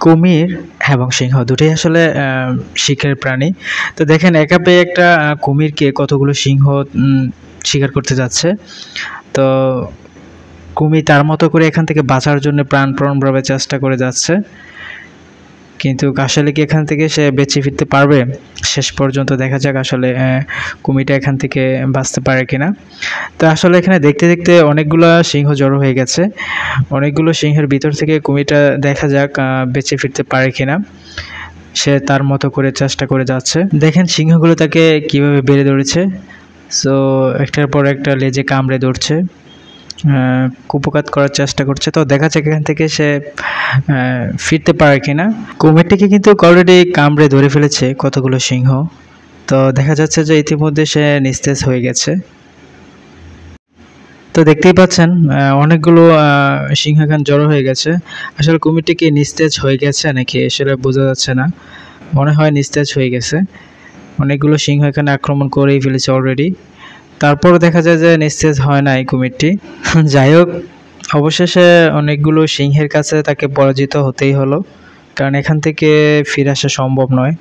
কুমির এবং সিংহ দুটোই আসলে শিকারের প্রাণী। তো দেখেন একা পেয়ে একটা কুমিরকে কতগুলো সিংহ শিকার করতে যাচ্ছে। তো কুমির তার মতো করে এখান থেকে বাঁচার জন্য প্রাণপণভাবে চেষ্টা করে যাচ্ছে, কিন্তু আসলে কি এখান থেকে সে বেঁচে ফিরতে পারবে? শেষ পর্যন্ত দেখা যাক আসলে কুমিরটা এখান থেকে বাঁচতে পারে কিনা। তো আসলে এখানে দেখতে দেখতে অনেকগুলো সিংহ জড়ো হয়ে গেছে। অনেকগুলো সিংহের ভিতর থেকে কুমিরটা দেখা যাক বেঁচে ফিরতে পারে কিনা। সে তার মতো করে চেষ্টা করে যাচ্ছে। দেখেন সিংহগুলো তাকে কিভাবে বেড়ে ধরেছে। সো একটার পর একটা লেজে কামড়ে ধরছে, কুপোকাত করার চেষ্টা করছে। তো দেখা যাক এখান থেকে সে ফিরতে পারে কিনা। কুমিরটিকে কিন্তু অলরেডি কামড়ে ধরে ফেলেছে কতগুলো সিংহ। তো দেখা যাচ্ছে যে ইতিমধ্যে সে নিস্তেজ হয়ে গেছে। তো দেখতেই পাচ্ছেন অনেকগুলো সিংহ এখানে জড়ো হয়ে গেছে। আসলে কুমিরটি কি নিস্তেজ হয়ে গেছে নাকি আসলে বোঝা যাচ্ছে না। মনে হয় নিস্তেজ হয়ে গেছে। অনেকগুলো সিংহ এখানে আক্রমণ করেই ফেলেছে অলরেডি। তারপর দেখা যায় যে নিস্তেজ হয় নাই কুমিরটি। যাই হোক, অবশেষে অনেকগুলো সিংহের কাছে তাকে পরাজিত হতেই হলো, কারণ এখান থেকে ফিরে আসা সম্ভব নয়।